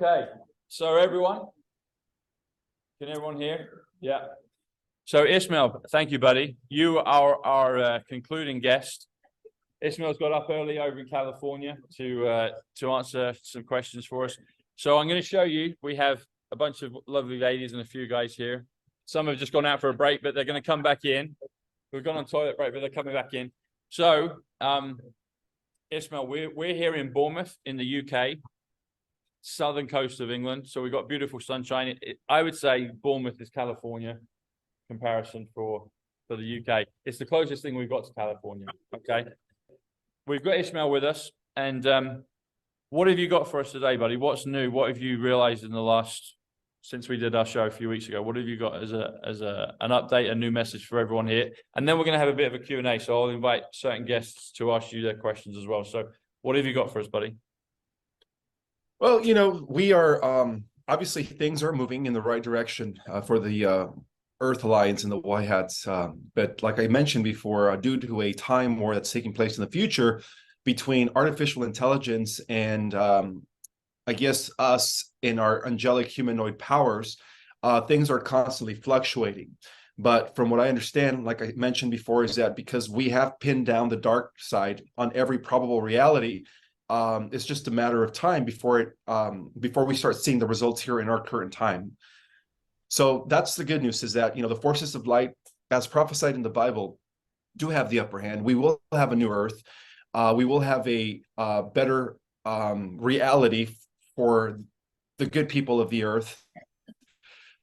Okay, so everyone, can everyone hear? Yeah. So Ismael, thank you, buddy. You are our concluding guest. Ismael's got up early over in California to answer some questions for us. So I'm going to show you, we have a bunch of lovely ladies and a few guys here. Some have just gone out for a break, but they're going to come back in. We've gone on toilet break, but they're coming back in. So, Ismael, we're here in Bournemouth in the UK, southern coast of England. So we've got beautiful sunshine. I would say Bournemouth is California comparison for the UK. It's the closest thing we've got to California. Okay. We've got Ismael with us. And what have you got for us today, buddy? What's new? What have you realized in the last, since we did our show a few weeks ago? What have you got as an update, a new message for everyone here? And then we're going to have a bit of a Q&A. So I'll invite certain guests to ask you their questions as well. So what have you got for us, buddy? Well, we are obviously things are moving in the right direction for the Earth Alliance and the White Hats. But like I mentioned before, due to a time war that's taking place in the future between artificial intelligence and I guess us in our angelic humanoid powers, things are constantly fluctuating. But from what I understand, like I mentioned before, is that because we have pinned down the dark side on every probable reality, it's just a matter of time before we start seeing the results here in our current time. So that's the good news, is that the forces of light, as prophesied in the Bible, do have the upper hand. We will have a new Earth. We will have a better reality for the good people of the Earth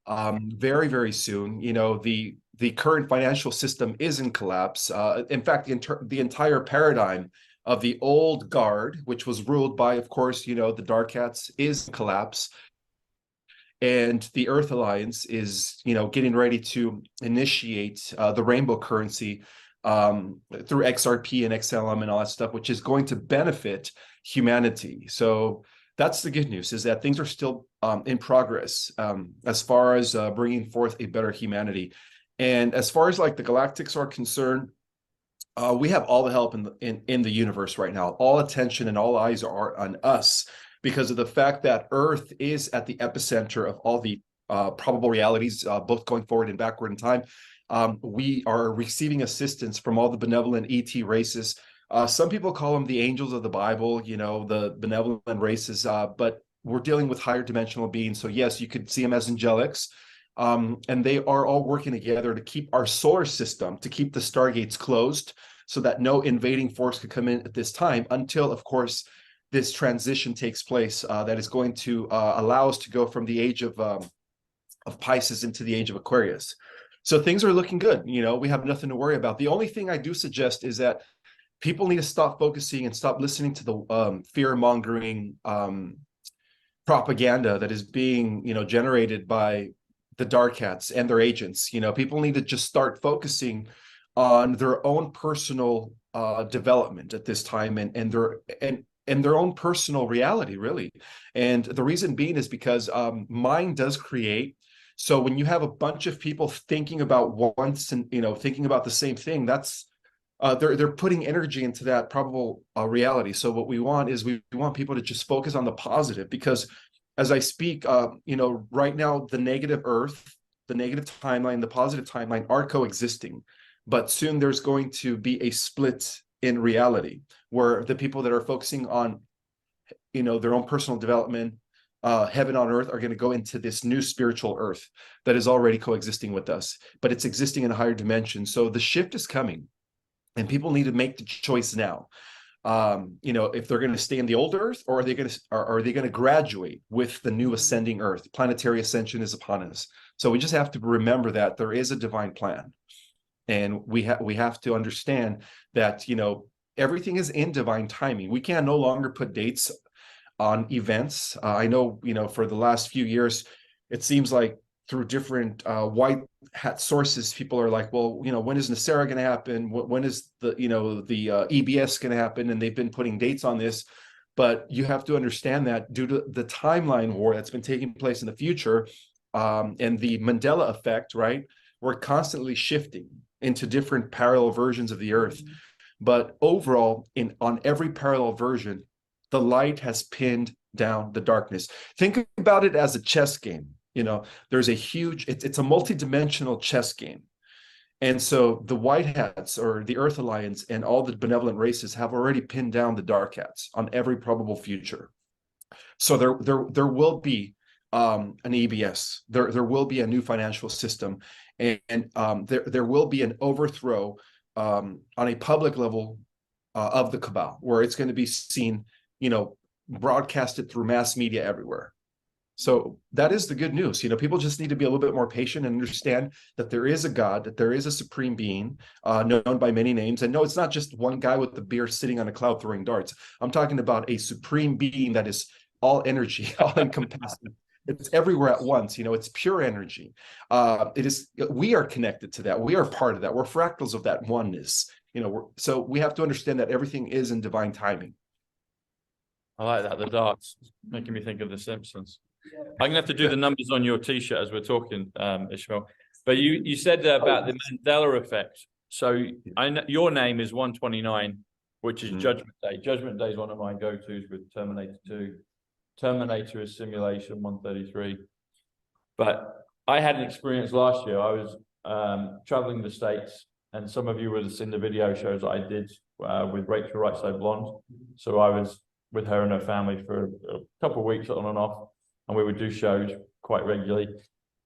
very, very soon. The current financial system is in collapse. In fact, the entire paradigm of the old guard, which was ruled by, of course, the Dark Hats, is in collapse. And the Earth Alliance is, getting ready to initiate the rainbow currency through XRP and XLM and all that stuff, which is going to benefit humanity. So that's the good news, is that things are still in progress as far as bringing forth a better humanity. And as far as like the galactics are concerned, we have all the help in the universe right now. All attention and all eyes are on us because of the fact that Earth is at the epicenter of all the probable realities, both going forward and backward in time. We are receiving assistance from all the benevolent E.T. races. Some people call them the angels of the Bible, the benevolent races, but we're dealing with higher dimensional beings. So yes, you could see them as angelics. And they are all working together to keep our solar system, to keep the stargates closed so that no invading force could come in at this time until, of course, this transition takes place that is going to allow us to go from the age of Pisces into the age of Aquarius. So things are looking good. We have nothing to worry about. The only thing I do suggest is that people need to stop focusing and stop listening to the fear-mongering propaganda that is being, generated by the Dark Hats and their agents. People need to just start focusing on their own personal development at this time and their own personal reality, really. And the reason being is because mind does create. So when you have a bunch of people thinking about once and thinking about the same thing, that's they're putting energy into that probable reality. So what we want is we want people to just focus on the positive, because as I speak, right now, the negative Earth, the negative timeline, the positive timeline are coexisting. But soon there's going to be a split in reality where the people that are focusing on, their own personal development, heaven on earth, are going to go into this new spiritual Earth that is already coexisting with us, but it's existing in a higher dimension. So the shift is coming and people need to make the choice now. If they're going to stay in the old Earth, or are they going to graduate with the new ascending Earth? Planetary ascension is upon us. So we just have to remember that there is a divine plan. And we have to understand that, everything is in divine timing. We can no longer put dates on events. I know, for the last few years, it seems like through different white hat sources, people are like, well, when is Nasera going to happen? When is the E.T.s going to happen? And they've been putting dates on this. But you have to understand that due to the timeline war that's been taking place in the future and the Mandela effect, right? We're constantly shifting into different parallel versions of the Earth. But overall, on every parallel version, the light has pinned down the darkness. Think about it as a chess game. You know, there's a huge, it's a multi-dimensional chess game. And so the White Hats or the Earth Alliance and all the benevolent races have already pinned down the Dark Hats on every probable future. So there will be an EBS. There will be a new financial system, and there will be an overthrow on a public level of the cabal, where it's going to be seen, you know, broadcasted through mass media everywhere. So that is the good news. You know, people just need to be a little bit more patient and understand that there is a God, that there is a supreme being known by many names. And no, it's not just one guy with the beard sitting on a cloud throwing darts. I'm talking about a supreme being that is all energy, all encompassing. It's everywhere at once. You know, it's pure energy. We are connected to that. We are part of that. We're fractals of that oneness. You know, so we have to understand that everything is in divine timing. I like that. The darts making me think of The Simpsons. I'm gonna have to do the numbers on your T-shirt as we're talking, Ismael. But you said about the Mandela effect. So I know your name is 129, which is Judgment Day. Judgment Day is one of my go-tos with Terminator 2. Terminator is Simulation 133. But I had an experience last year. I was traveling the States, and some of you would have seen the video shows I did with Rachel Right So Blonde. So I was with her and her family for a couple of weeks on and off, and we would do shows quite regularly.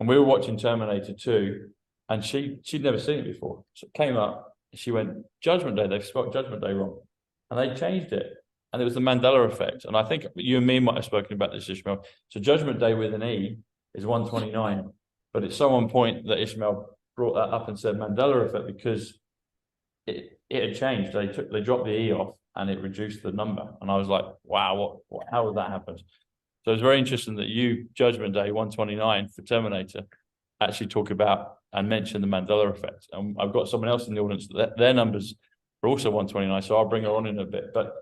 And we were watching Terminator 2, and she'd never seen it before. So it came up, and she went, Judgment Day, they've spelled Judgment Day wrong. And they changed it. And it was the Mandela effect. And I think you and me might have spoken about this, Ismael. So Judgment Day with an E is 129. But it's so on point that Ismael brought that up and said Mandela effect, because it had changed. They dropped the E off and it reduced the number. And I was like, wow, how would that happen? So it's very interesting that you, Judgment Day 129 for Terminator, actually talk about and mention the Mandela effect. And I've got someone else in the audience that their numbers are also 129, so I'll bring her on in a bit. But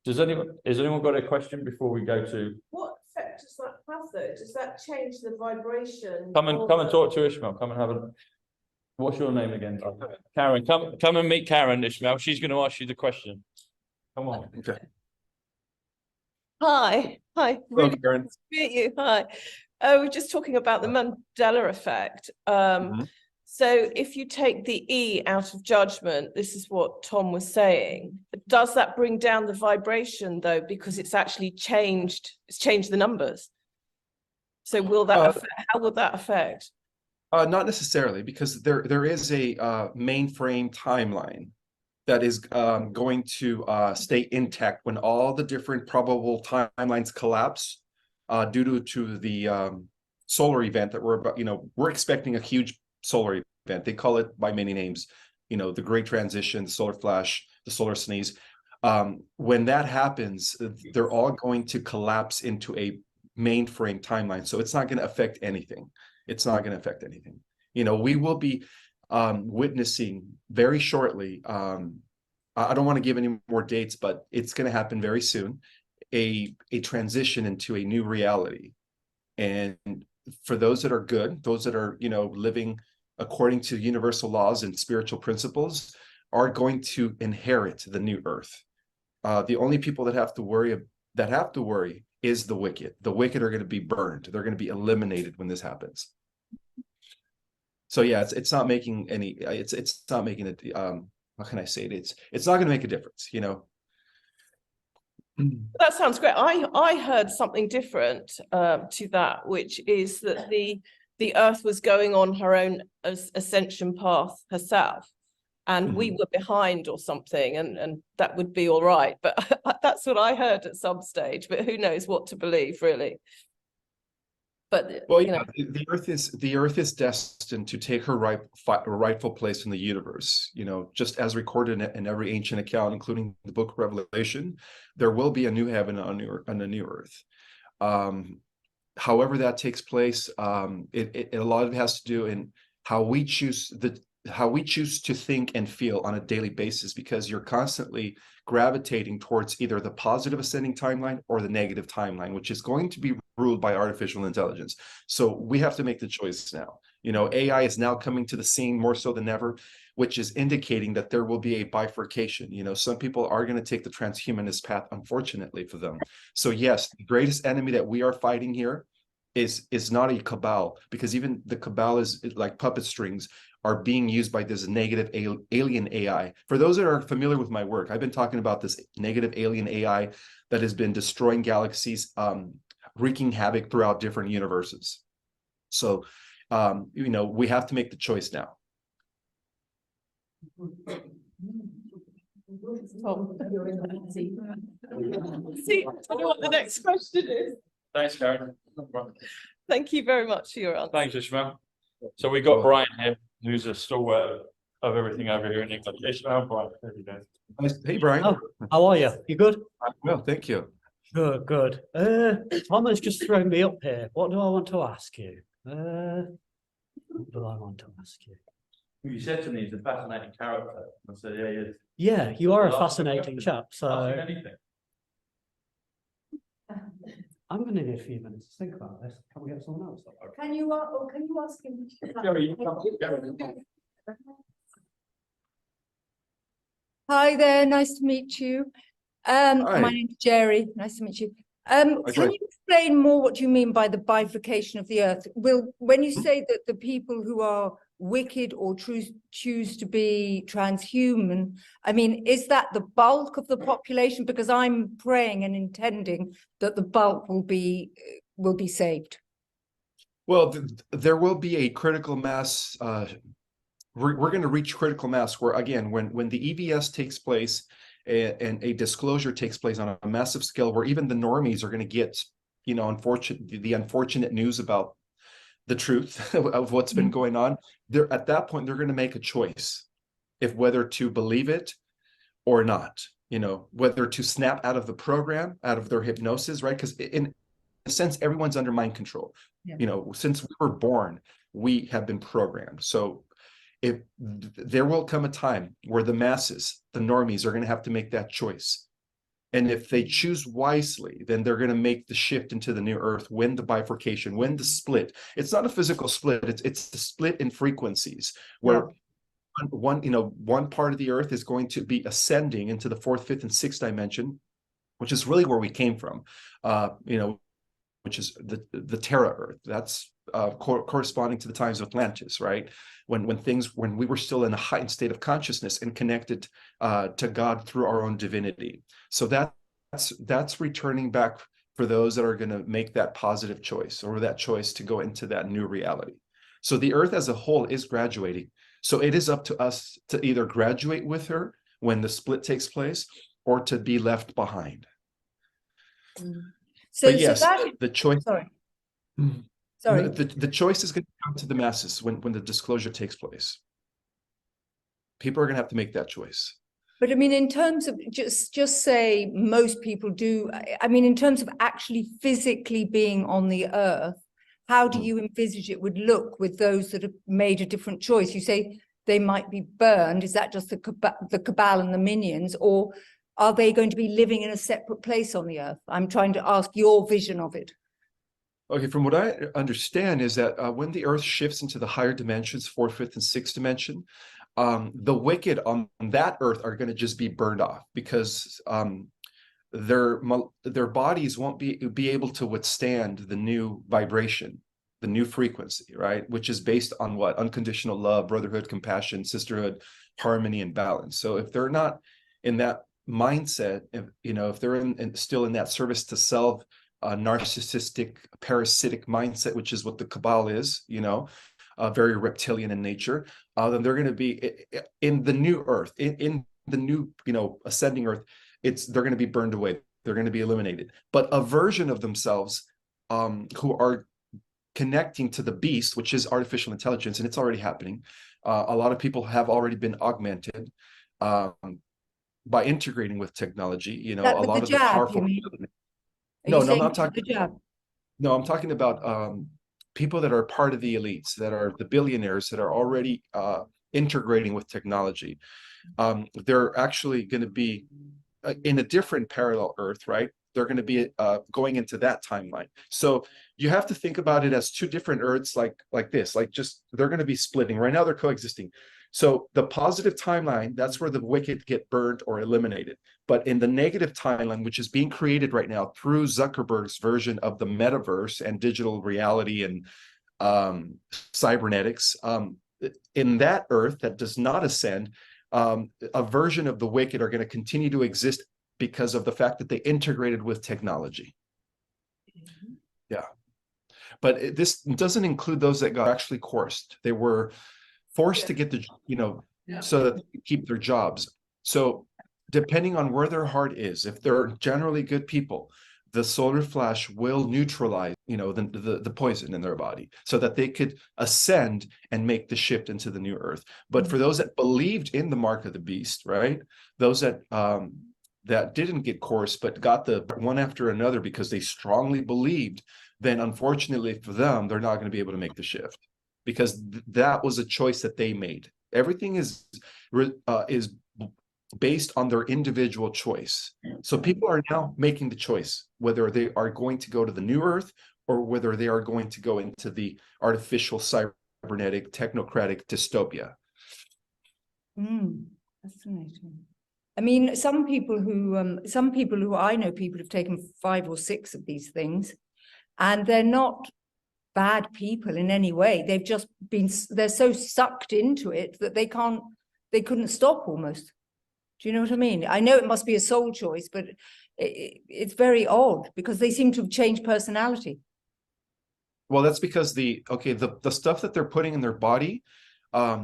has anyone got a question before we go to? What effect does that have, though? Does that change the vibration? Come and talk to Ismael. Come and have a. What's your name again? Karen. Come and meet Karen, Ismael. She's going to ask you the question. Come on. Okay. Hi. Hello, Karen. Nice to meet you. Hi. We're just talking about the Mandela effect. So if you take the E out of judgment, this is what Tom was saying. Does that bring down the vibration, though, because it's actually changed? It's changed the numbers. So will that how will that affect? Not necessarily, because there is a mainframe timeline that is going to stay intact when all the different probable timelines collapse due to the solar event that we're about. You know, we're expecting a huge solar event. They call it by many names. You know, the Great Transition, the solar flash, the solar sneeze. When that happens, they're all going to collapse into a mainframe timeline. So it's not going to affect anything. It's not going to affect anything. You know, we will be witnessing very shortly. I don't want to give any more dates, but it's going to happen very soon. A transition into a new reality. And for those that are good, those that are, you know, living according to universal laws and spiritual principles, are going to inherit the new earth. The only people that have to worry is the wicked. The wicked are going to be burned. They're going to be eliminated when this happens. So yeah, it's not making any. It's not making it. How can I say it? It's not going to make a difference. You know. That sounds great. I heard something different to that, which is that the Earth was going on her own ascension path herself, and we were behind or something, and that would be all right. But that's what I heard at some stage. But who knows what to believe, really? But well, yeah, the Earth is destined to take her rightful place in the universe. You know, just as recorded in every ancient account, including the Book of Revelation, there will be a new heaven and a new earth. However that takes place, a lot of it has to do in how we choose to think and feel on a daily basis, because you're constantly gravitating towards either the positive ascending timeline or the negative timeline, which is going to be ruled by artificial intelligence. So we have to make the choice now. You know, AI is now coming to the scene more so than ever, which is indicating that there will be a bifurcation. You know, some people are going to take the transhumanist path, unfortunately for them. So yes, the greatest enemy that we are fighting here is not a cabal, because even the cabal is like puppet strings are being used by this negative alien AI. For those that are familiar with my work, I've been talking about this negative alien AI that has been destroying galaxies, wreaking havoc throughout different universes. So, you know, we have to make the choice now. See, I know what the next question is. Thanks, Karen. Thank you very much for your answer. Thanks, Ismael. So we got Brian here, who's a stalwart of everything over here in England. Ismael, Brian, there you go. Hey, Brian. Oh, how are you? You good? Well, thank you. Good, good. Tom has just thrown me up here. What do I want to ask you? What do I want to ask you? You said to me he's a fascinating character. I said, yeah, he is. Yeah, you are a Ask fascinating me chap. So anything. I'm going to need a few minutes to think about this. Can we get someone else? Can you ask him? Gary, you come, Gary. Hi there, nice to meet you. Hi. My name's Jerry, nice to meet you. Jerry. Can you explain more what you mean by the bifurcation of the earth? When you say that the people who are wicked or choose to be transhuman, I mean, is that the bulk of the population? Because I'm praying and intending that the bulk will be saved. Well, there will be a critical mass. We're going to reach critical mass where, again, when the E.T.s takes place and a disclosure takes place on a massive scale, where even the normies are going to get, you know, the unfortunate news about the truth of what's been going on. They're at that point, they're going to make a choice if whether to believe it or not, you know, whether to snap out of the program, out of their hypnosis, right? Because in a sense, everyone's under mind control. Yeah. You know, since we were born, we have been programmed. So if there will come a time where the masses, the normies, are going to have to make that choice. And if they choose wisely, then they're going to make the shift into the new earth, when the bifurcation, when the split. It's not a physical split, it's the split in frequencies, where one part of the earth is going to be ascending into the fourth, fifth, and sixth dimension, which is really where we came from, you know, which is the Terra Earth. That's corresponding to the times of Atlantis, right? When we were still in a heightened state of consciousness and connected to God through our own divinity. So that's returning back for those that are going to make that positive choice, or that choice to go into that new reality. So the earth as a whole is graduating. So it is up to us to either graduate with her when the split takes place, or to be left behind. But yes, the choice. Sorry. Mm. Sorry. The choice is going to come to the masses when the disclosure takes place. People are going to have to make that choice. But I mean, in terms of just say most people do, I mean, in terms of actually physically being on the earth, how do you envisage it would look with those that have made a different choice? You say they might be burned. Is that just the cabal and the minions, or are they going to be living in a separate place on the earth? I'm trying to ask your vision of it. Okay, from what I understand is that when the earth shifts into the higher dimensions, fourth, fifth, and sixth dimension, the wicked on that earth are going to just be burned off, because their bodies won't be able to withstand the new vibration, the new frequency, right? Which is based on what? Unconditional love, brotherhood, compassion, sisterhood, harmony, and balance. So if they're not in that mindset, if they're still in that service to self, narcissistic, parasitic mindset, which is what the cabal is, very reptilian in nature, then they're going to be in the new earth, in the new, ascending earth. They're going to be burned away. They're going to be eliminated. But a version of themselves who are connecting to the beast, which is artificial intelligence, and it's already happening. A lot of people have already been augmented by integrating with technology. A lot of the powerful. No, I'm not talking. No, I'm talking about people that are part of the elites, that are the billionaires, that are already integrating with technology. They're actually going to be in a different parallel Earth, right? they're going to be going into that timeline. So you have to think about it as two different Earths, like this, like just they're going to be splitting. Right now, they're coexisting. So the positive timeline, that's where the wicked get burned or eliminated. But in the negative timeline, which is being created right now through Zuckerberg's version of the metaverse and digital reality and cybernetics, in that Earth that does not ascend, a version of the wicked are going to continue to exist because of the fact that they integrated with technology. Yeah. But this doesn't include those that got actually coerced. They were forced to get the, so that they could keep their jobs. So depending on where their heart is, if they're generally good people, the solar flash will neutralize, the poison in their body so that they could ascend and make the shift into the new Earth. But for those that believed in the mark of the beast, right? Those that that didn't get coerced, but got the one after another because they strongly believed, then unfortunately for them, they're not going to be able to make the shift because that was a choice that they made. Everything is based on their individual choice. So people are now making the choice whether they are going to go to the new Earth or whether they are going to go into the artificial, cybernetic, technocratic dystopia. Fascinating. I mean, some people who I know, people who've taken 5 or 6 of these things, and they're not bad people in any way. They've just been, they're so sucked into it that they couldn't stop almost. Do you know what I mean? I know it must be a soul choice, but it's very odd because they seem to have changed personality. Well, that's because the stuff that they're putting in their body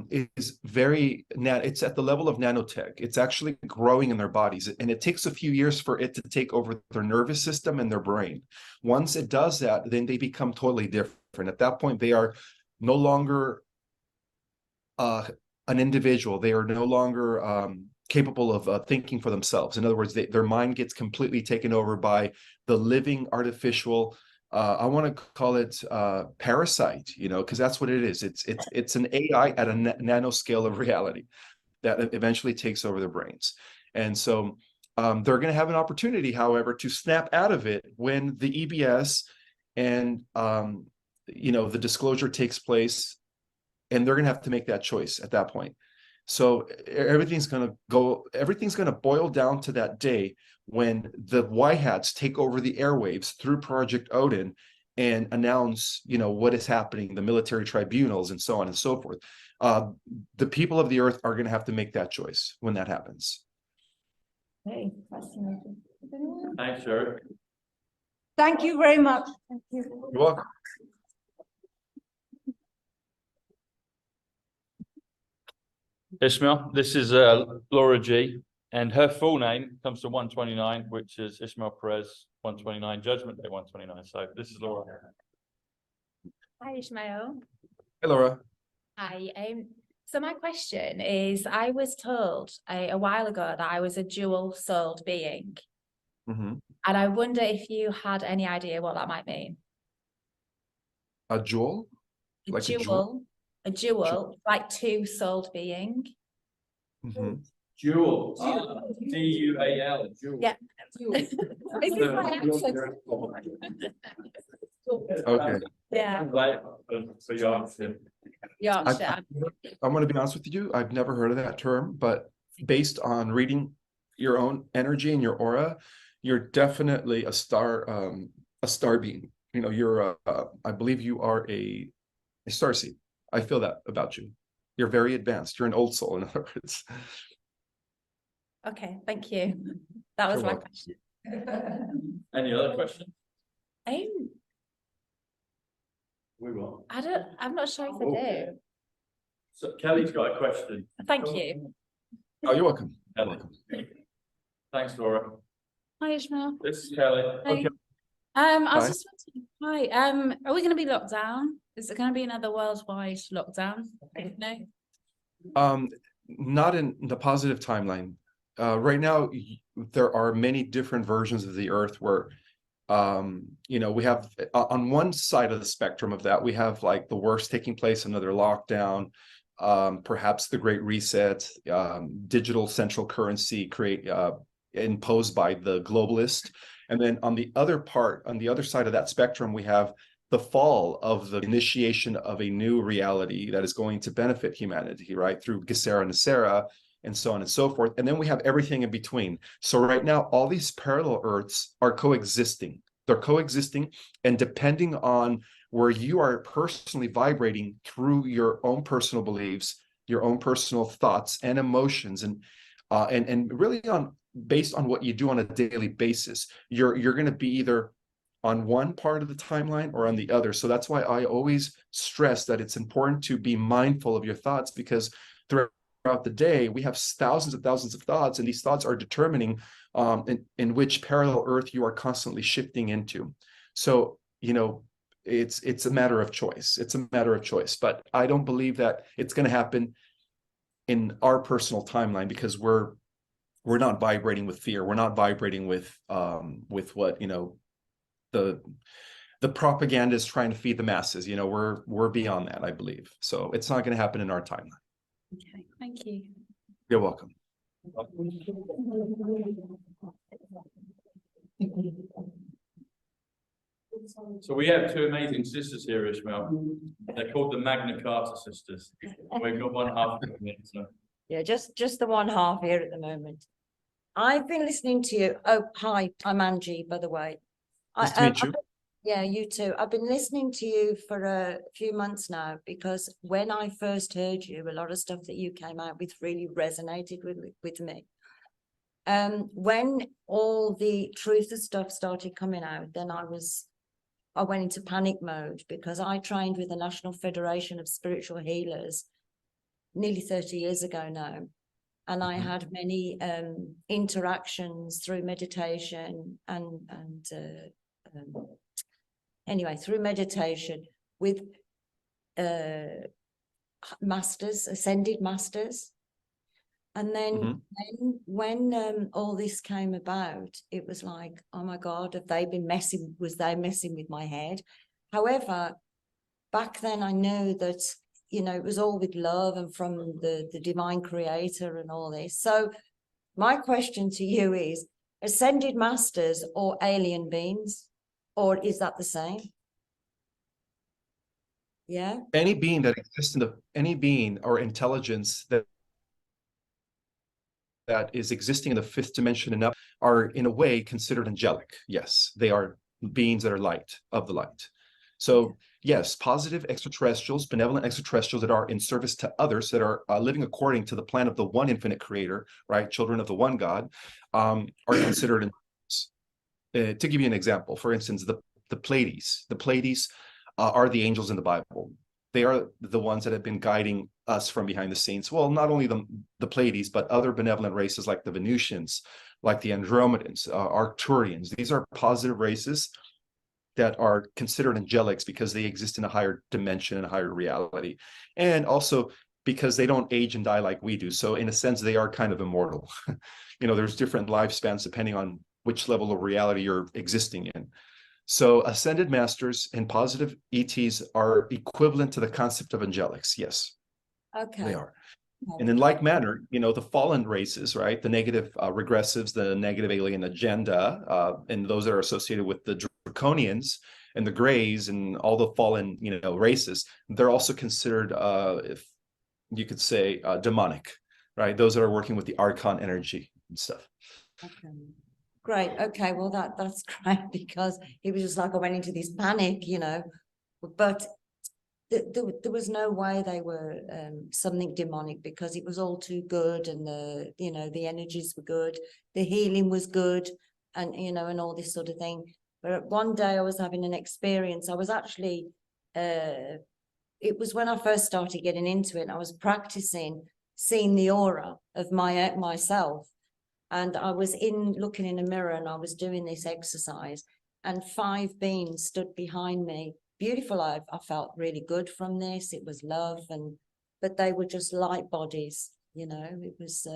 is very, it's at the level of nanotech. It's actually growing in their bodies, and it takes a few years for it to take over their nervous system and their brain. Once it does that, then they become totally different. At that point, they are no longer an individual. They are no longer capable of thinking for themselves. In other words, their mind gets completely taken over by the living artificial, I want to call it parasite, because that's what it is. It's an AI at a nanoscale of reality that eventually takes over their brains. And so they're going to have an opportunity, however, to snap out of it when the E.T.s and the disclosure takes place, and they're going to have to make that choice at that point. So everything's going to boil down to that day when the white hats take over the airwaves through Project Odin and announce, what is happening, the military tribunals and so on and so forth. The people of the earth are going to have to make that choice when that happens. Hey, fascinating. Thanks, sir. Thank you very much. Thank you. You're welcome. Ismael, this is Laura G, and her full name comes to 129, which is Ismael Perez 129, Judgment Day 129. So this is Laura. Hi, Ismael. Hey, Laura. Hi. So my question is, I was told a while ago that I was a dual-souled being. Mm-hmm. And I wonder if you had any idea what that might mean. A jewel? Like a jewel? A jewel, like two-souled being. Mm-hmm. Jewel. D-U-A-L. Jewel. Yeah. This is my accent. Okay. Yeah. So Yorkshire. Yorkshire. I'm going to be honest with you. I've never heard of that term, but based on reading your own energy and your aura, you're definitely a star being. You're I believe you are a starseed. I feel that about you. You're very advanced. You're an old soul, in other words. Okay, thank you. That was You're my welcome. question. Any other questions? We will. I'm not sure if I do. So Kelly's got a question. Thank you. Oh, you're welcome. You're Kelly. welcome. Thanks, Laura. Hi, Ishmael. This is Kelly. Hi. Okay. I was Hi. just wondering, hi, are we going to be locked down? Is it going to be another worldwide lockdown? No. Not in the positive timeline. Right now, there are many different versions of the Earth where, we have on one side of the spectrum of that, we have like the worst taking place, another lockdown, perhaps the Great Reset, digital central currency imposed by the globalist. And then on the other part, on the other side of that spectrum, we have the fall of the initiation of a new reality that is going to benefit humanity, right? Through Gesera Nasera and so on and so forth. And then we have everything in between. So right now, all these parallel Earths are coexisting. They're coexisting, and depending on where you are personally vibrating through your own personal beliefs, your own personal thoughts and emotions, and really based on what you do on a daily basis, you're going to be either on one part of the timeline or on the other. So that's why I always stress that it's important to be mindful of your thoughts, because throughout the day we have thousands of thoughts, and these thoughts are determining in which parallel Earth you are constantly shifting into. So, you know, it's a matter of choice. It's a matter of choice, but I don't believe that it's going to happen in our personal timeline, because we're not vibrating with fear. We're not vibrating with what, you know, the propaganda is trying to feed the masses. You know, we're beyond that, I believe. So it's not going to happen in our timeline. Okay, thank you. You're welcome. So we have two amazing sisters here, Ismael. They're called the Magna Carta sisters. We've got one half of it, so. Yeah, just the one half here at the moment. I've been listening to you. Oh, hi, I'm Angie, by the way. Nice to meet you. Yeah, you too. I've been listening to you for a few months now, because when I first heard you, a lot of stuff that you came out with really resonated with me. When all the truth of stuff started coming out, then I went into panic mode, because I trained with the National Federation of Spiritual Healers nearly 30 years ago now. And I had many interactions through meditation anyway, through meditation with masters, ascended masters. And then when all this came about, it was like, oh my God, was they messing with my head? However, back then I knew that, you know, it was all with love and from the divine creator and all this. So my question to you is, ascended masters or alien beings, or is that the same? Yeah. Any being that exists any being or intelligence that is existing in the fifth dimension and up are in a way considered angelic. Yes, they are beings that are light, of the light. So yes, positive extraterrestrials, benevolent extraterrestrials that are in service to others, that are living according to the plan of the one infinite creator, right? Children of the one God, are considered. To give you an example, for instance, the Pleiades. The Pleiades are the angels in the Bible. They are the ones that have been guiding us from behind the scenes. Well, not only the Pleiades, but other benevolent races like the Venusians, like the Andromedans, Arcturians. These are positive races that are considered angelics because they exist in a higher dimension and a higher reality. And also because they don't age and die like we do. So in a sense, they are kind of immortal. You know, there's different lifespans depending on which level of reality you're existing in. So ascended masters and positive E.T.s are equivalent to the concept of angelics. Yes, Okay. they are. And in like manner, you know, the fallen races, right? The negative regressives, the negative alien agenda, and those that are associated with the draconians and the grays and all the fallen, you know, races, they're also considered, if you could say, demonic, right? Those that are working with the archon energy and stuff. Okay. Great. Okay. Well, that's great, because it was just like I went into this panic, you know, but there was no way they were something demonic, because it was all too good, and the energies were good, the healing was good, and and all this sort of thing. But one day I was having an experience. I was actually it was when I first started getting into it, and I was practicing seeing the aura of myself. And I was looking in a mirror, and I was doing this exercise, and 5 beings stood behind me. Beautiful. I felt really good from this. It was love, but they were just light bodies, you know. It was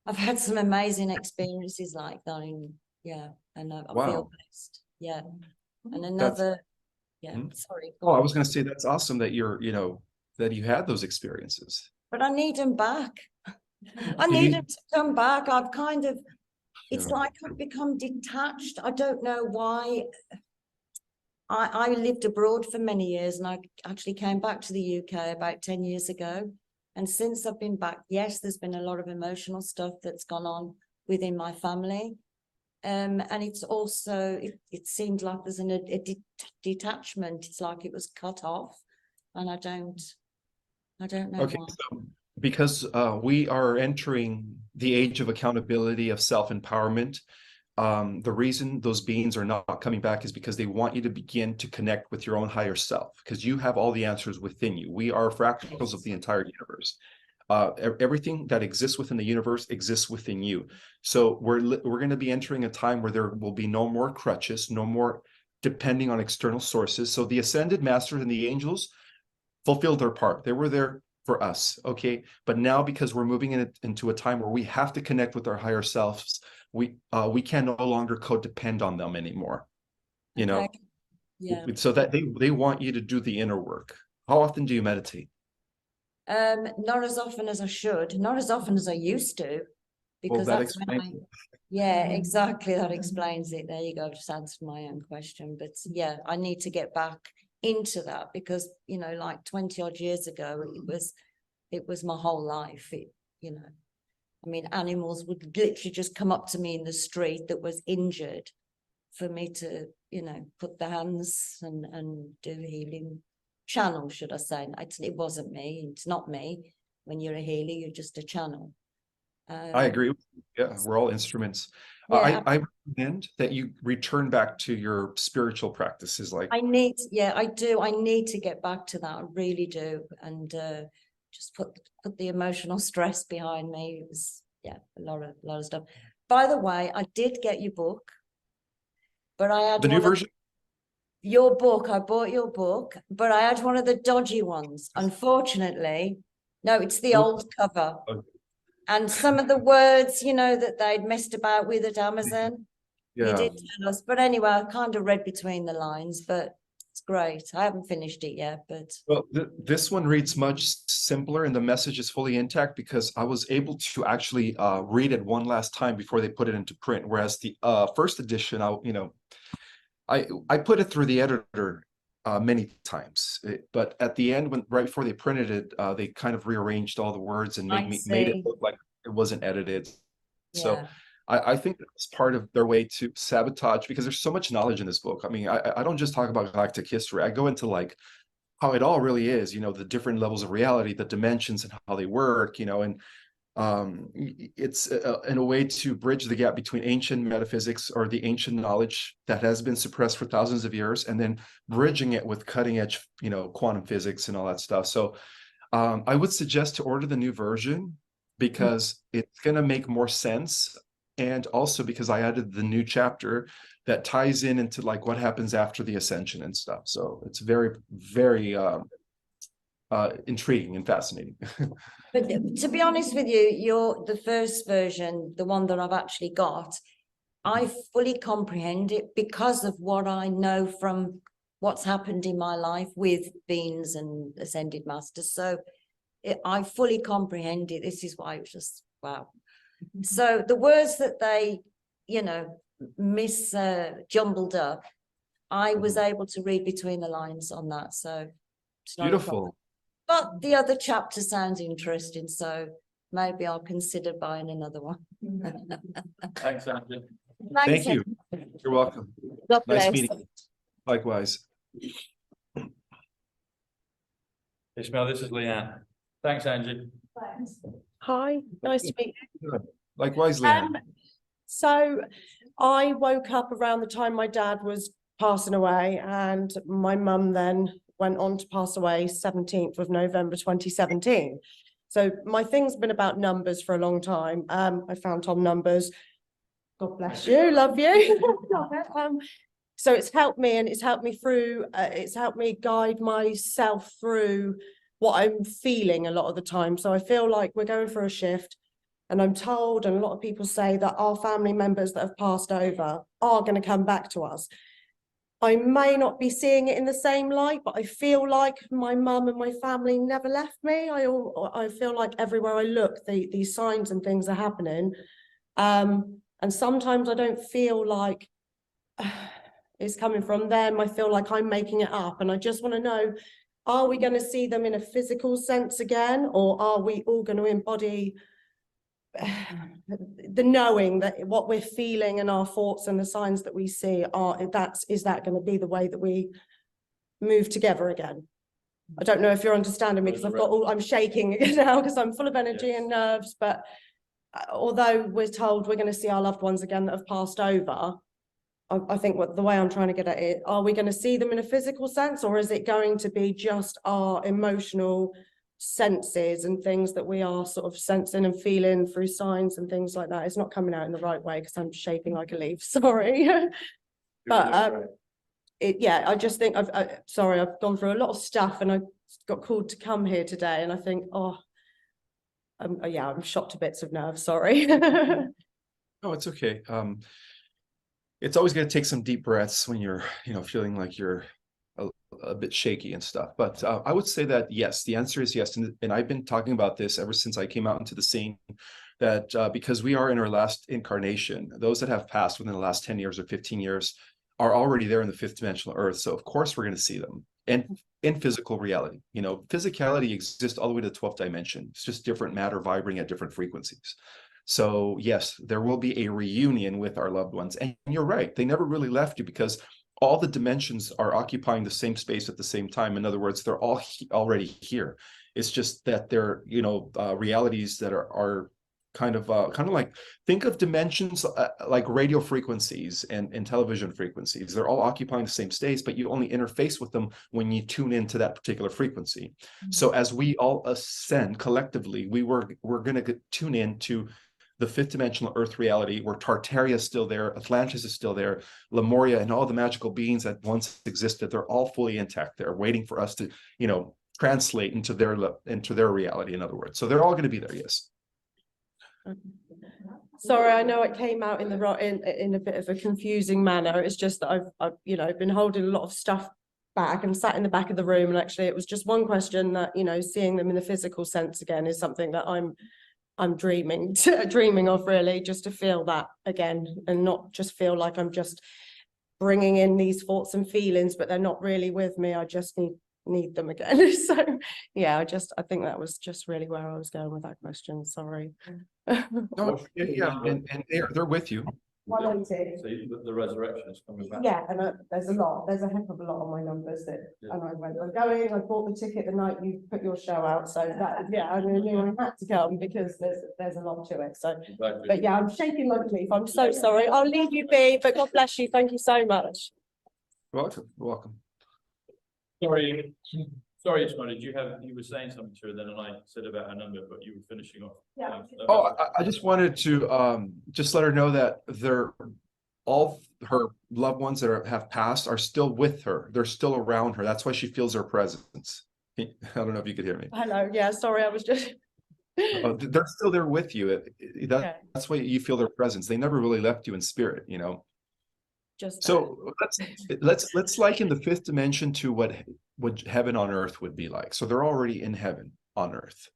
I've had some amazing experiences like that, and I feel blessed. Yeah. And another sorry. Oh, I was going to say that's awesome that that you had those experiences. But I need them back. I need them to come back. I've kind of It's Yeah. like I've become detached. I don't know why. I lived abroad for many years, and I actually came back to the UK about 10 years ago. And since I've been back, yes, there's been a lot of emotional stuff that's gone on within my family. And it's also, it seemed like there's a detachment. It's like it was cut off, and I don't know Okay, why. so because we are entering the age of accountability, of self-empowerment, the reason those beings are not coming back is because they want you to begin to connect with your own higher self, because you have all the answers within you. We are fractals of the entire universe. Everything that exists within the universe exists within you. So we're going to be entering a time where there will be no more crutches, no more depending on external sources. So the ascended masters and the angels fulfilled their part. They were there for us, okay? But now, because we're moving into a time where we have to connect with our higher selves, we can no longer codepend on them anymore, you know? Okay. Yeah. So that they want you to do the inner work. How often do you meditate? Not as often as I should, not as often as I used to, Well, because that that's when explains it. yeah, exactly. That explains it. There you go. Just answered my own question. But yeah, I need to get back into that, because, you know, like 20 odd years ago, it was my whole life. You know, I mean, animals would literally just come up to me in the street that was injured for me to, you know, put the hands and do healing channel, should I say. It wasn't me. It's not me. When you're a healer, you're just a channel. I agree. Yeah, we're all instruments. Yeah, I recommend that you return back to your spiritual practices. Like, I do. I need to get back to that. I really do. And just put the emotional stress behind me. It was, yeah, a lot of stuff. By the way, I did get your book, but I had the new version. your book. I bought your book, but I had one of the dodgy ones. Unfortunately, no, it's the old cover. Okay. And some of the words, you know, that they'd messed about with at Amazon. You Yeah. did tell us. But anyway, I kind of read between the lines, but it's great. I haven't finished it yet, but Well, this one reads much simpler, and the message is fully intact because I was able to actually read it one last time before they put it into print. Whereas the first edition, I put it through the editor many times, but at the end, right before they printed it, they kind of rearranged all the words and made it look like it wasn't edited. So yeah. I think it's part of their way to sabotage, because there's so much knowledge in this book. I mean, I don't just talk about galactic history. I go into like how it all really is, you know, the different levels of reality, the dimensions and how they work, you know, and it's in a way to bridge the gap between ancient metaphysics, or the ancient knowledge that has been suppressed for thousands of years, and then bridging it with cutting edge, you know, quantum physics and all that stuff. So I would suggest to order the new version, because it's going to make more sense. And also because I added the new chapter that ties into like what happens after the ascension and stuff. So it's very, very intriguing and fascinating. But to be honest with you, the first version, the one that I've actually got, I fully comprehend it because of what I know from what's happened in my life with beings and ascended masters. So I fully comprehend it. This is why it was just, wow. So the words that they, you know, jumbled up, I was able to read between the lines on that. So it's not a problem. Beautiful. But the other chapter sounds interesting, so maybe I'll consider buying another one. Thanks, Angie. Thank you. You're welcome. God Nice bless. meeting you. Likewise. Ismael, this is Leanne. Thanks, Angie. Hi, nice to meet you. Likewise, Leanne. So I woke up around the time my dad was passing away, and my mum then went on to pass away 17th of November 2017. So my thing's been about numbers for a long time. I found Tom Numbers. God bless you, love you. So it's helped me, and it's helped me through, it's helped me guide myself through what I'm feeling a lot of the time. So I feel like we're going through a shift, and I'm told, and a lot of people say, that our family members that have passed over are going to come back to us. I may not be seeing it in the same light, but I feel like my mum and my family never left me. I feel like everywhere I look, these signs and things are happening. And sometimes I don't feel like it's coming from them. I feel like I'm making it up. And I just want to know, are we going to see them in a physical sense again? Or are we all going to embody the knowing that what we're feeling and our thoughts and the signs that we see is that going to be the way that we move together again? I don't know if you're understanding me, because I'm shaking now because I'm full of energy and nerves, but although we're told we're going to see our loved ones again that have passed over, I think the way I'm trying to get at it, are we going to see them in a physical sense, or is it going to be just our emotional senses and things that we are sort of sensing and feeling through signs and things like that? It's not coming out in the right way because I'm shaking like a leaf, sorry. But I just think I've gone through a lot of stuff and I got called to come here today, and I think, I'm shot to bits of nerves, sorry. No, it's okay. It's always going to take some deep breaths when you're, feeling like you're a bit shaky and stuff. But I would say that, yes, the answer is yes. And I've been talking about this ever since I came out into the scene, that because we are in our last incarnation, those that have passed within the last 10 years or 15 years are already there in the fifth dimensional earth. So of course we're going to see them. And in physical reality, physicality exists all the way to the 12th dimension. It's just different matter vibrating at different frequencies. So yes, there will be a reunion with our loved ones. And you're right, they never really left you, because all the dimensions are occupying the same space at the same time. In other words, they're all already here. It's just that they're, realities that are kind of like, think of dimensions like radio frequencies and television frequencies. They're all occupying the same space, but you only interface with them when you tune into that particular frequency. So as we all ascend collectively, we're going to tune into the fifth dimensional earth reality, where Tartaria is still there, Atlantis is still there, Lemuria, and all the magical beings that once existed, they're all fully intact. They're waiting for us to, translate into their reality, in other words. So they're all going to be there, yes. Sorry, I know it came out in a bit of a confusing manner. It's just that I've been holding a lot of stuff back and sat in the back of the room, and actually it was just one question that, seeing them in the physical sense again is something that I'm dreaming of, really, just to feel that again, and not just feel like I'm just bringing in these thoughts and feelings, but they're not really with me. I just need them again. So yeah, I think that was just really where I was going with that question. Sorry. No, yeah, and they're with you. 180. So the resurrection is coming back. Yeah, and there's a heck of a lot on my numbers that, and I went, I'm going. I bought the ticket the night you put your show out, so that, yeah, I knew I had to come because there's a lot to it. So, but yeah, I'm shaking like a leaf. I'm so sorry. I'll leave you be, but God bless you. Thank you so much. Welcome. Sorry, Ismael, you were saying something to her then, and I said about a number, but you were finishing off. Yeah. I just wanted to just let her know that all her loved ones that have passed are still with her. They're still around her. That's why she feels her presence. I don't know if you could hear me. Hello. Yeah, sorry, I was just. They're still there with you. That's why you feel their presence. They never really left you in spirit, Just so let's liken the fifth dimension to what heaven on earth would be like. So they're already in heaven on earth.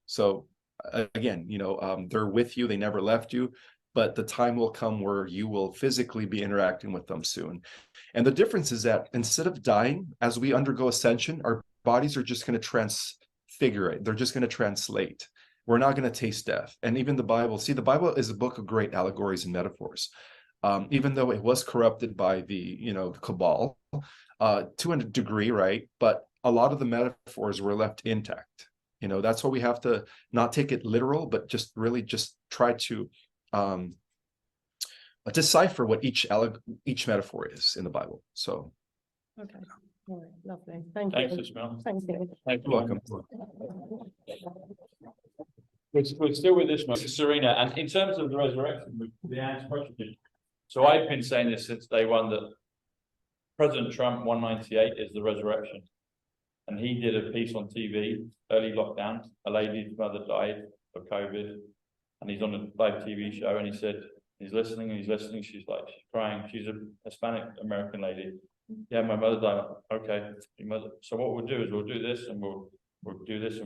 So again, they're with you. They never left you, but the time will come where you will physically be interacting with them soon. And the difference is that instead of dying, as we undergo ascension, our bodies are just going to transfigurate. They're just going to translate. We're not going to taste death. And even the Bible is a book of great allegories and metaphors. Even though it was corrupted by the cabal to a degree, right? But a lot of the metaphors were left intact. That's why we have to not take it literal, but just really just try to decipher what each metaphor is in the Bible. So. Okay. All right. Lovely. Thank you. Thanks, Ismael. Thank you. Thank you. Welcome. We're still with Ismael, Serena, and in terms of the resurrection, the answer question. So I've been saying this since day one, that President Trump 198 is the resurrection. And he did a piece on TV, early lockdown. A lady's mother died of COVID. And he's on a live TV show, and he said, he's listening. She's crying. She's a Hispanic American lady. Yeah, my mother died. Okay, your mother. So what we'll do is we'll do this, and we'll do this,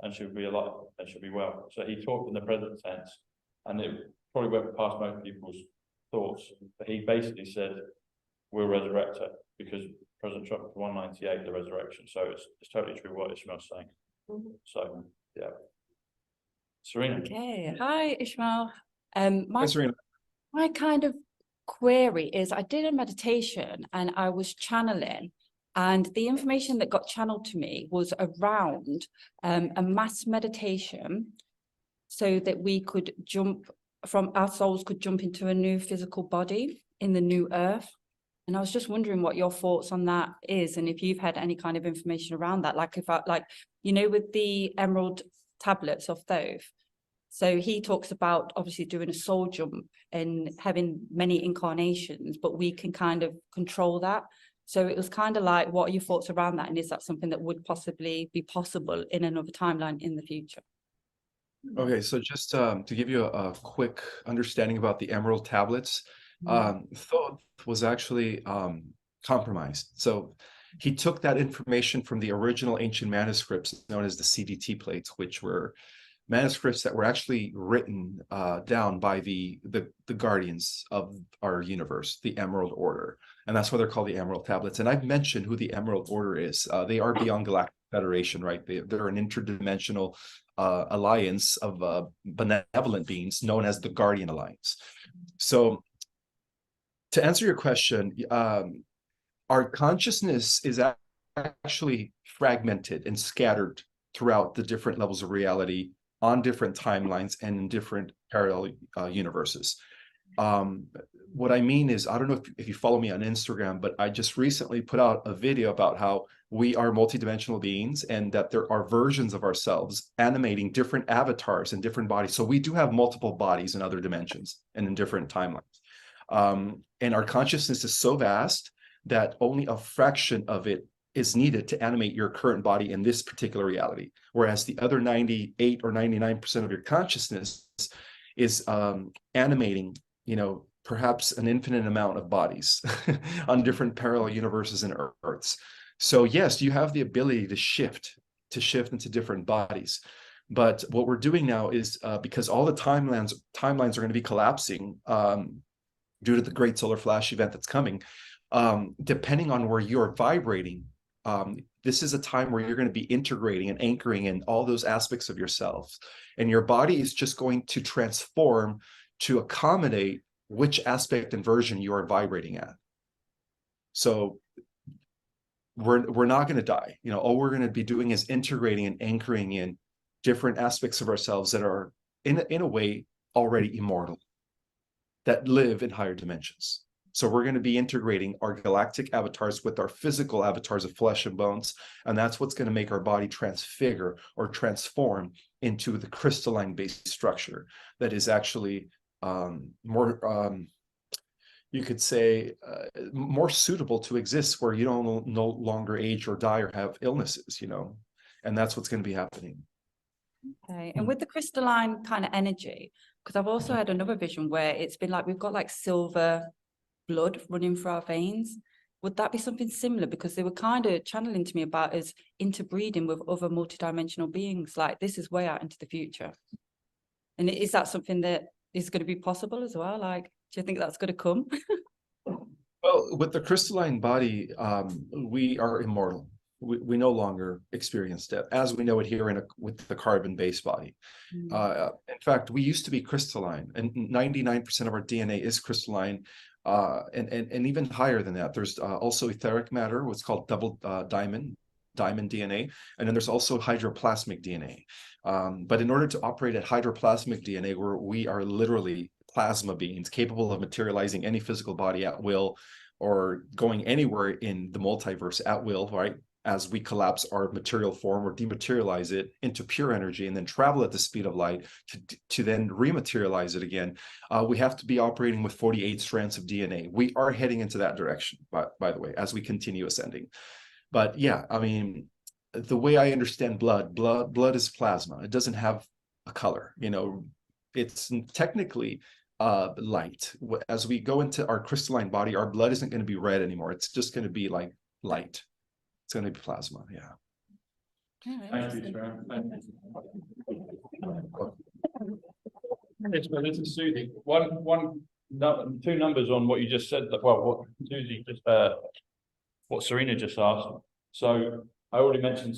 and she'll be alive, and she'll be well. So he talked in the present tense. And probably went past most people's thoughts. But he basically said, we'll resurrect her because President Trump was 198, the resurrection. So it's totally true what Ismael's saying. So, yeah. Serena. Okay, hi Ismael. Hi, Serena. My kind of query is I did a meditation and I was channeling, and the information that got channeled to me was around a mass meditation so that we could our souls could jump into a new physical body in the new earth. And I was just wondering what your thoughts on that is, and if you've had any kind of information around that, like with the emerald tablets of Thoth. So he talks about obviously doing a soul jump and having many incarnations, but we can kind of control that. So it was kind of like, what are your thoughts around that? And is that something that would possibly be possible in another timeline in the future? Okay, so just to give you a quick understanding about the emerald tablets, Thoth was actually compromised. So he took that information from the original ancient manuscripts known as the CDT plates, which were manuscripts that were actually written down by the guardians of our universe, the Emerald Order. And that's why they're called the Emerald Tablets. And I've mentioned who the Emerald Order is. They are beyond Galactic Federation, right? They're an interdimensional alliance of benevolent beings known as the Guardian Alliance. So to answer your question, our consciousness is actually fragmented and scattered throughout the different levels of reality on different timelines and in different parallel universes. What I mean is, I don't know if you follow me on Instagram, but I just recently put out a video about how we are multidimensional beings and that there are versions of ourselves animating different avatars in different bodies. So we do have multiple bodies in other dimensions and in different timelines. And our consciousness is so vast that only a fraction of it is needed to animate your current body in this particular reality, whereas the other 98 or 99% of your consciousness is animating, perhaps an infinite amount of bodies on different parallel universes and Earths. So yes, you have the ability to shift into different bodies. But what we're doing now is because all the timelines are going to be collapsing due to the Great Solar Flash event that's coming, depending on where you're vibrating, this is a time where you're going to be integrating and anchoring in all those aspects of yourself. And your body is just going to transform to accommodate which aspect and version you are vibrating at. So we're not going to die. All we're going to be doing is integrating and anchoring in different aspects of ourselves that are in a way already immortal, that live in higher dimensions. So we're going to be integrating our galactic avatars with our physical avatars of flesh and bones. And that's what's going to make our body transfigure or transform into the crystalline-based structure that is actually more, you could say, more suitable to exist, where you don't no longer age or die or have illnesses, and that's what's going to be happening. Okay, and with the crystalline kind of energy, because I've also had another vision where it's been like we've got like silver blood running through our veins. Would that be something similar? Because they were kind of channeling to me about us interbreeding with other multidimensional beings. Like, this is way out into the future. And is that something that is going to be possible as well? Like, do you think that's going to come? Well, with the crystalline body, we are immortal. We no longer experience death as we know it here with the carbon-based body. In fact, we used to be crystalline, and 99% of our DNA is crystalline. And even higher than that, there's also etheric matter, what's called double diamond DNA, and then there's also hydroplasmic DNA. But in order to operate at hydroplasmic DNA, where we are literally plasma beings capable of materializing any physical body at will, or going anywhere in the multiverse at will, right? As we collapse our material form or dematerialize it into pure energy and then travel at the speed of light to then rematerialize it again, we have to be operating with 48 strands of DNA. We are heading into that direction, by the way, as we continue ascending. But yeah, I mean, the way I understand blood is plasma. It doesn't have a color, it's technically light. As we go into our crystalline body, our blood isn't going to be red anymore. It's just going to be like light. It's going to be plasma, yeah. Thank you, Sharon. Ismael, this is Susie. Two numbers on what you just said. Well, what Susie just, what Serena just asked. So I already mentioned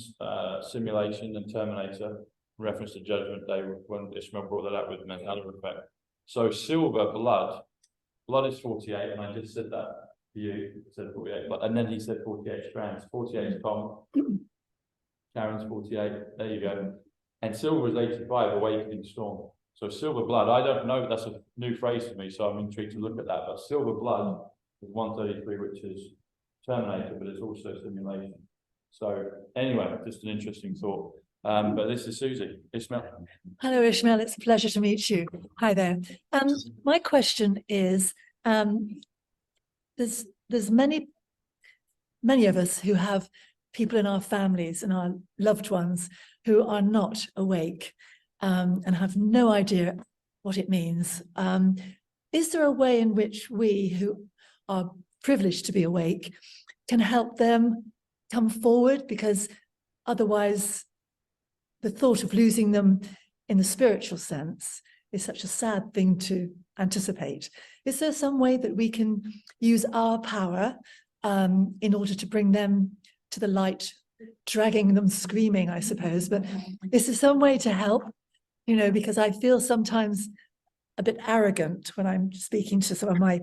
simulation and Terminator, reference to Judgment Day when Ismael brought that up with Mandela effect. So silver blood is 48, and I just said that to you. Said 48, and then he said 48 strands. 48 is Tom. Karen's 48. There you go. And silver is 85, awakening storm. So silver blood, I don't know, that's a new phrase to me, so I'm intrigued to look at that. But silver blood is 133, which is Terminator, but it's also simulation. So anyway, just an interesting thought. But this is Susie. Ismael. Hello, Ismael. It's a pleasure to meet you. Hi there. My question is, there's many of us who have people in our families and our loved ones who are not awake and have no idea what it means. Is there a way in which we who are privileged to be awake can help them come forward? Because otherwise the thought of losing them in the spiritual sense is such a sad thing to anticipate. Is there some way that we can use our power in order to bring them to the light, dragging them screaming, I suppose, but is there some way to help? You know, because I feel sometimes a bit arrogant when I'm speaking to some of my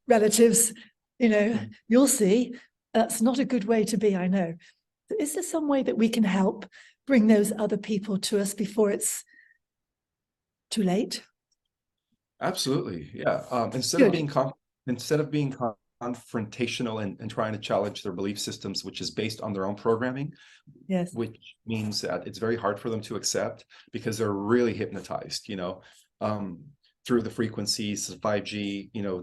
relatives, you know, you'll see, that's not a good way to be, I know. Is there some way that we can help bring those other people to us before it's too late? Absolutely, yeah. Instead of being confrontational and trying to challenge their belief systems, which is based on their own programming, yes, which means that it's very hard for them to accept because they're really hypnotized, you know, through the frequencies, 5G, you know,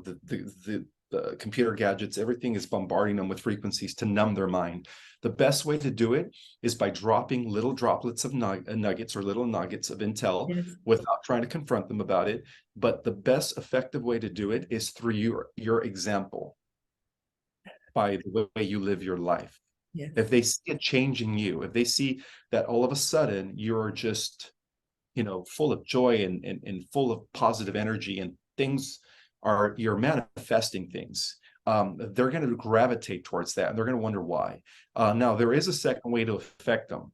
the computer gadgets, everything is bombarding them with frequencies to numb their mind. The best way to do it is by dropping little droplets of nuggets or little nuggets of intel, yes, without trying to confront them about it. But the best effective way to do it is through your example, by the way you live your life. Yes. If they see a change in you, if they see that all of a sudden you're just, you know, full of joy and full of positive energy and you're manifesting things, they're going to gravitate towards that and they're going to wonder why. Now, there is a second way to affect them.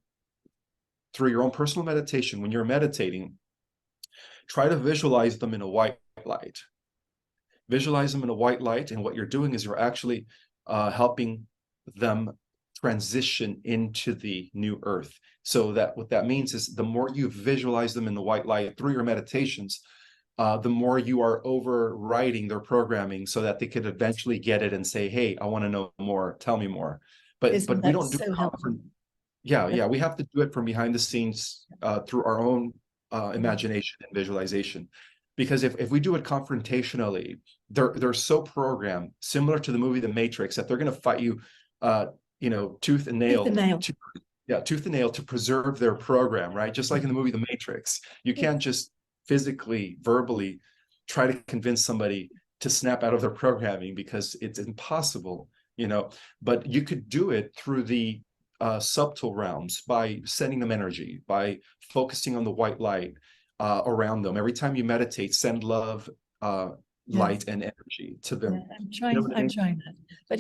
Through your own personal meditation, when you're meditating, try to visualize them in a white light. Visualize them in a white light, and what you're doing is you're actually helping them transition into the new earth. So that what that means is the more you visualize them in the white light through your meditations, the more you are overriding their programming so that they could eventually get it and say, hey, I want to know more, tell me more. But we don't do it. Yeah, we have to do it from behind the scenes through our own imagination and visualization. Because if we do it confrontationally, they're so programmed, similar to the movie The Matrix, that they're going to fight you, you know, tooth and nail. Tooth and nail to preserve their program, right? Just like in the movie The Matrix. You can't just physically, verbally try to convince somebody to snap out of their programming because it's impossible, you know. But you could do it through the subtle realms by sending them energy, by focusing on the white light around them. Every time you meditate, send love, light, and energy to them. I'm trying that. But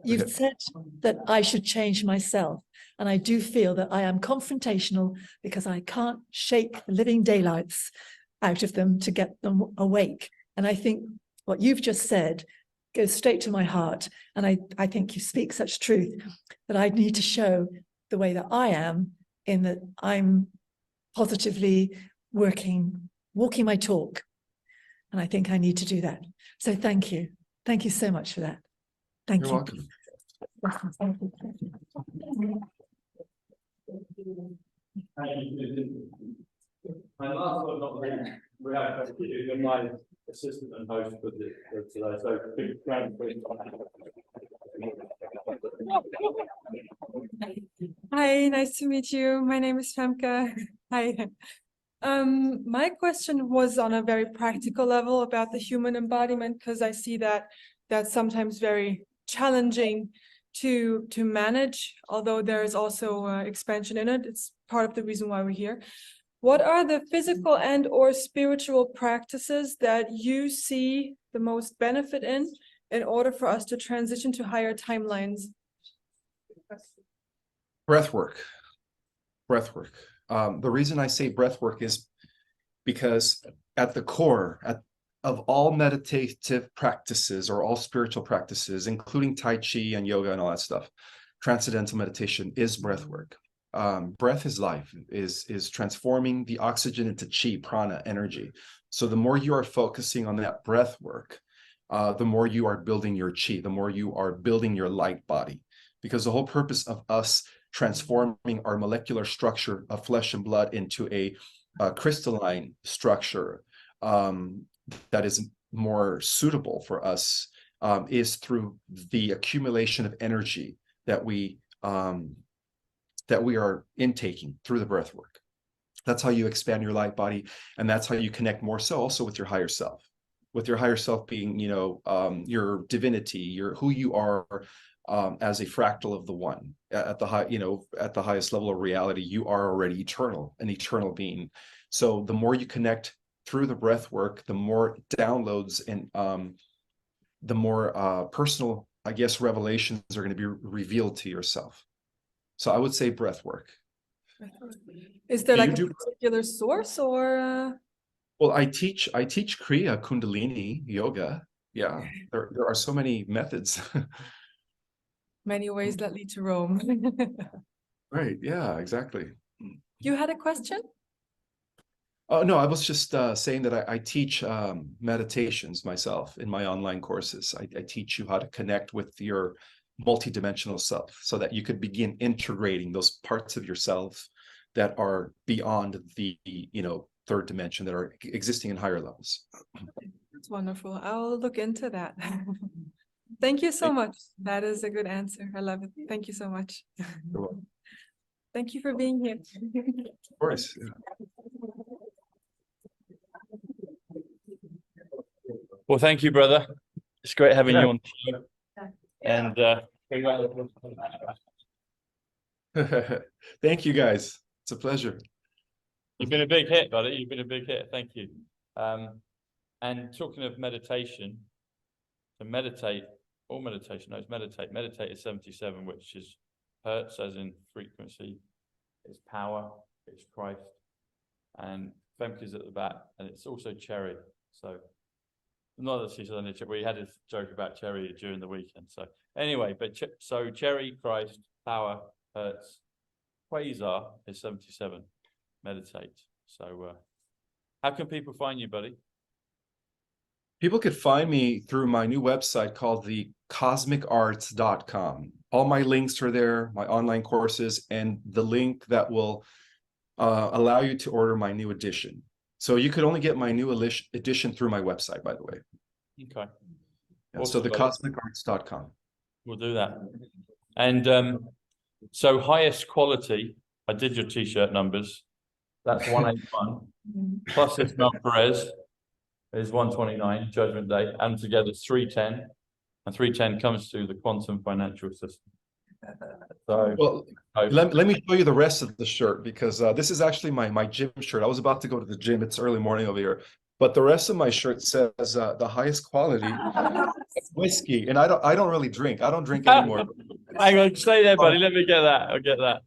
you've said that I should change myself. And I do feel that I am confrontational because I can't shake the living daylights out of them to get them awake. And I think what you've just said goes straight to my heart. And I think you speak such truth that I need to show the way that I am, in that I'm positively walking my talk. And I think I need to do that. So thank you. Thank you so much for that. Thank you. You're welcome. And last but not least, we have my assistant and host for today. So big round of Hi, nice to meet you. My name is Femke. Hi. My question was on a very practical level about the human embodiment, because I see that that's sometimes very challenging to manage, although there is also expansion in it. It's part of the reason why we're here. what are the physical and or spiritual practices that you see the most benefit in order for us to transition to higher timelines? Breath work. The reason I say breath work is because at the core of all meditative practices or all spiritual practices, including Tai Chi and yoga and all that stuff, transcendental meditation is breath work. Breath is life, is transforming the oxygen into chi, prana, energy. So the more you are focusing on that breath work, the more you are building your chi, the more you are building your light body. Because the whole purpose of us transforming our molecular structure of flesh and blood into a crystalline structure that is more suitable for us is through the accumulation of energy that we are intaking through the breath work. That's how you expand your light body, and that's how you connect more so also with your higher self. With your higher self being, your divinity, your who you are as a fractal of the one. At the highest level of reality, you are already eternal, an eternal being. So the more you connect through the breath work, the more downloads and the more personal, I guess, revelations are going to be revealed to yourself. So I would say breath work. Is there like a particular source or? Well, I teach Kriya Kundalini yoga. Yeah, there are so many methods. Many ways that lead to Rome. Right. Yeah, exactly. You had a question? Oh, no, I was just saying that I teach meditations myself in my online courses. I teach you how to connect with your multidimensional self so that you could begin integrating those parts of yourself that are beyond the, third dimension, that are existing in higher levels. That's wonderful. I'll look into that. Thank you so much. That is a good answer. I love it. Thank you so much. You're welcome. Thank you for being here. Of course. Yeah. Well, thank you, brother. It's great having you on the show. And thank you, guys. It's a pleasure. You've been a big hit, buddy. You've been a big hit. Thank you. And talking of meditation, to meditate, or meditation, no, it's meditate. Meditate is 77, which is hertz, as in frequency. It's power, it's Christ. And Femke's at the back, and it's also cherry. So, not that she's on it. We had a joke about cherry during the weekend. So, anyway, but so cherry, Christ, power, hertz, quasar is 77. Meditate. So, how can people find you, buddy? People could find me through my new website called the cosmicarts.com. All my links are there, my online courses, and the link that will allow you to order my new edition. So you could only get my new edition through my website, by the way. Okay. Yeah, awesome. So the cosmicarts.com. We'll do that. And so highest quality, I did your t-shirt numbers. That's 181. Plus Ismael Perez is 129, Judgment Day, and together it's 310. And 310 comes to the quantum financial system. So, well, let me show you the rest of the shirt, because this is actually my gym shirt. I was about to go to the gym. It's early morning over here. But the rest of my shirt says the highest quality whiskey. And I don't really drink. I don't drink anymore. Hang on, stay there, buddy. Let me get that. I'll get that.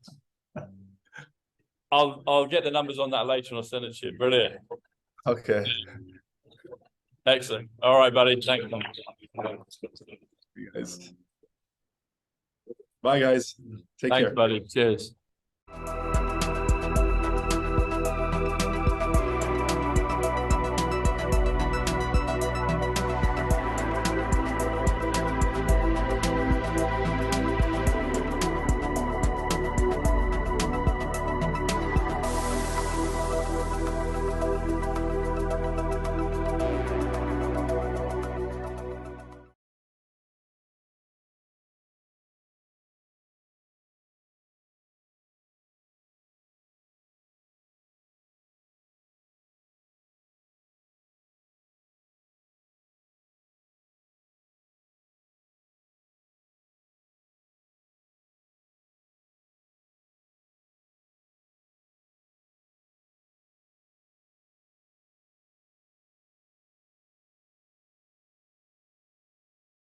I'll get the numbers on that later and I'll send it to you. Brilliant. Okay. Excellent. All right, buddy. Thank you. Guys. Bye, guys. Take care. Thanks, buddy. Cheers.